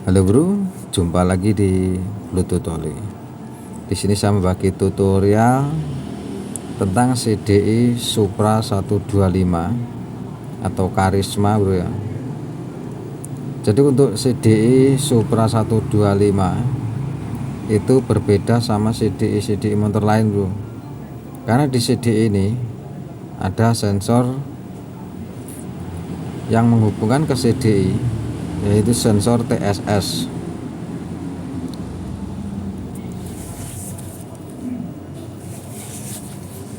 Halo bro, jumpa lagi di Bluetooth Oli. Di sini saya membagi tutorial tentang CDI Supra 125 atau Karisma bro ya. Jadi untuk CDI Supra 125 itu berbeda sama CDI motor lain bro. Karena di CDI ini ada sensor yang menghubungkan ke CDI, yaitu sensor TSS.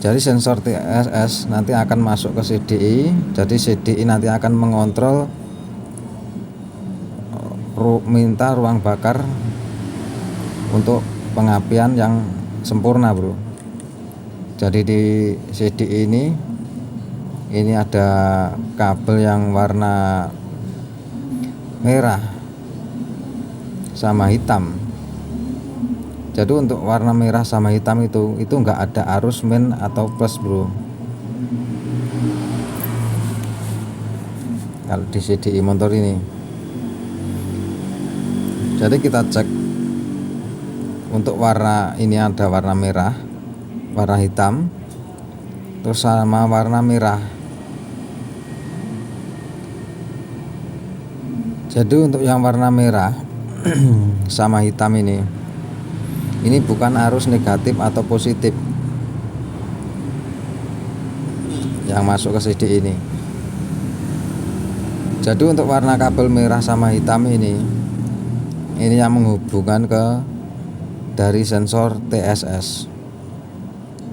Jadi sensor TSS nanti akan masuk ke CDI. Jadi CDI nanti akan mengontrol minta ruang bakar untuk pengapian yang sempurna bro. Jadi di CDI ini ada kabel yang warna merah sama hitam. Jadi untuk warna merah sama hitam itu enggak ada arus min atau plus bro. Kalau di CDI motor ini, jadi kita cek untuk warna ini ada warna merah, warna hitam, terus sama warna merah. Jadi untuk yang warna merah sama hitam ini bukan arus negatif atau positif yang masuk ke CDI ini. Jadi untuk warna kabel merah sama hitam ini yang menghubungkan ke dari sensor TSS.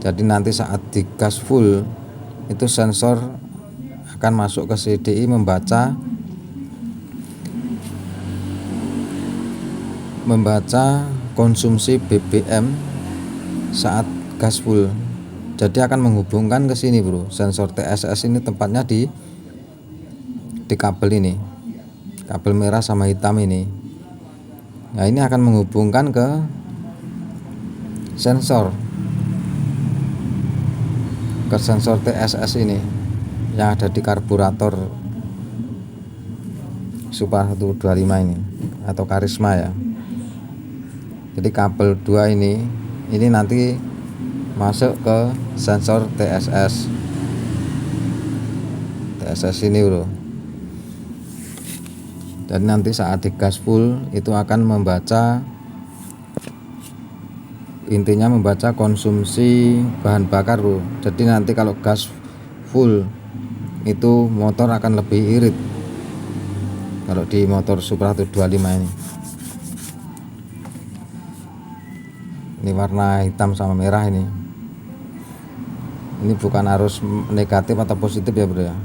Jadi nanti saat digas full itu sensor akan masuk ke CDI membaca konsumsi BBM saat gas full. Jadi akan menghubungkan ke sini bro. Sensor TSS ini tempatnya di kabel ini, kabel merah sama hitam ini. Nah ini akan menghubungkan ke sensor TSS ini yang ada di karburator Supra 125 ini atau Karisma ya. Jadi kabel 2 ini nanti masuk ke sensor TSS ini bro. Dan nanti saat digas full itu akan membaca konsumsi bahan bakar bro. Jadi nanti kalau gas full itu motor akan lebih irit kalau di motor Supra 125 ini. Ini warna hitam sama merah ini bukan arus negatif atau positif ya bro ya.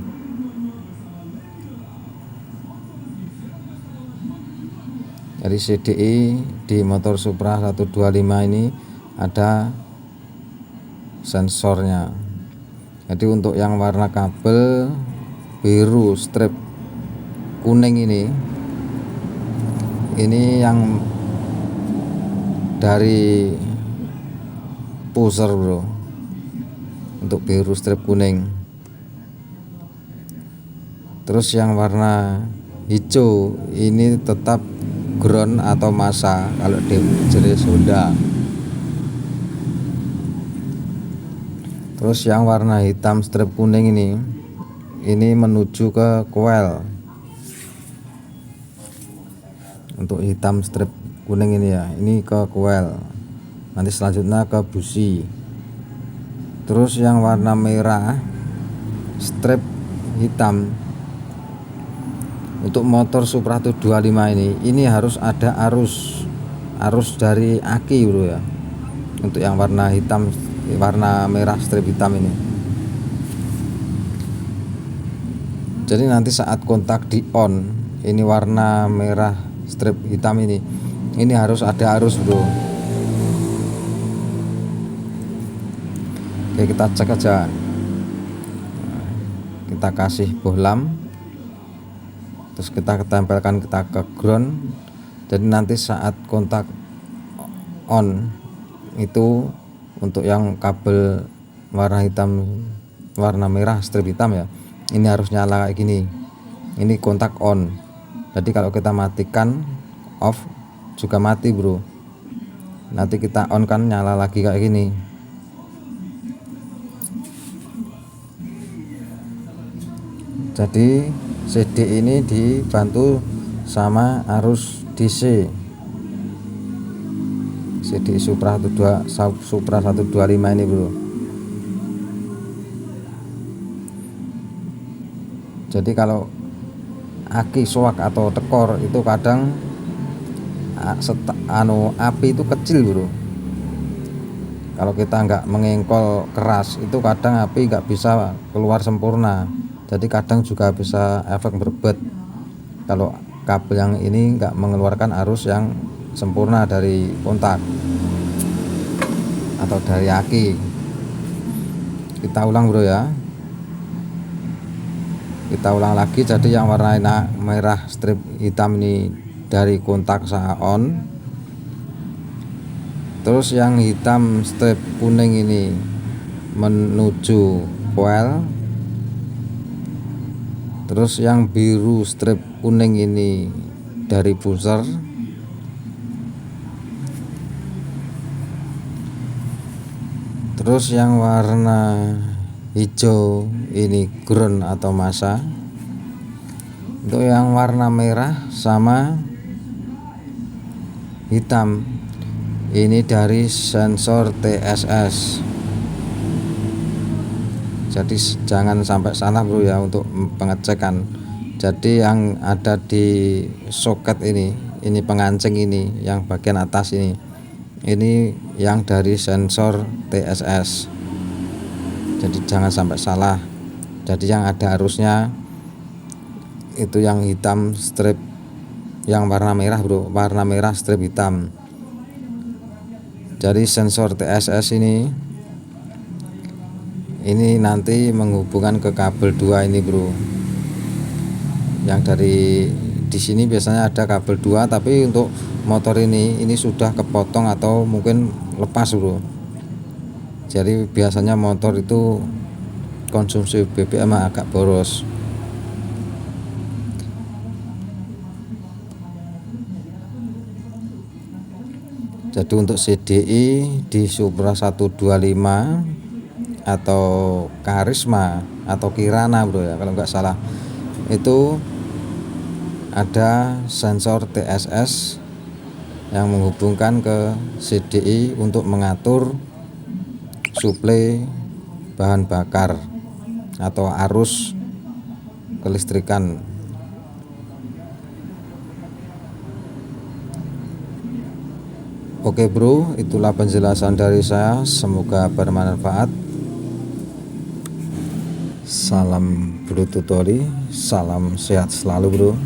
Jadi CDI di motor Supra 125 ini ada sensornya. Jadi untuk yang warna kabel biru strip kuning ini yang dari pusher bro, untuk biru strip kuning. Terus yang warna hijau ini tetap ground atau masa kalau di jenis Honda. Terus yang warna hitam strip kuning ini menuju ke coil. Untuk hitam strip kuning ini ya, ini ke coil. Nanti selanjutnya ke busi. Terus yang warna merah strip hitam untuk motor Supra 125 ini harus ada arus dari aki bro ya. Untuk yang warna hitam, warna merah strip hitam ini. Jadi nanti saat kontak di on, ini warna merah strip hitam ini harus ada arus bro. Oke, kita cek aja. Kita kasih bohlam, terus kita tempelkan ke ground. Jadi nanti saat kontak on itu untuk yang kabel warna hitam, warna merah strip hitam ya, ini harus nyala kayak gini. Ini kontak on. Jadi kalau kita matikan off juga mati bro. Nanti kita on kan nyala lagi kayak gini. Jadi CD ini dibantu sama arus DC CD Supra 125 ini bro. Jadi kalau aki soak atau tekor itu kadang api itu kecil bro. Kalau kita nggak mengengkol keras itu kadang api nggak bisa keluar sempurna. Jadi kadang juga bisa efek berbet kalau kabel yang ini nggak mengeluarkan arus yang sempurna dari kontak atau dari aki. Kita ulang bro ya, kita ulang lagi. Jadi yang warna merah strip hitam ini dari kontak saat on, terus yang hitam strip kuning ini menuju coil, terus yang biru strip kuning ini dari buzzer, terus yang warna hijau ini ground atau massa. Untuk yang warna merah sama hitam ini dari sensor TSS. Jadi jangan sampai salah bro ya untuk pengecekan. Jadi yang ada di soket ini pengancing ini yang bagian atas ini yang dari sensor TSS. Jadi jangan sampai salah. Jadi yang ada arusnya itu yang hitam strip, yang warna merah bro, warna merah strip hitam. Jadi sensor TSS ini nanti menghubungkan ke kabel 2 ini bro. Yang dari di sini biasanya ada kabel 2, tapi untuk motor ini sudah kepotong atau mungkin lepas bro. Jadi biasanya motor itu konsumsi BBM agak boros. Jadi untuk CDI di Supra 125 atau Karisma atau Kirana bro ya kalau nggak salah, itu ada sensor TSS yang menghubungkan ke CDI untuk mengatur suplai bahan bakar atau arus kelistrikan. Oke bro, itulah penjelasan dari saya, semoga bermanfaat. Salam Bro Tutori, salam sehat selalu bro.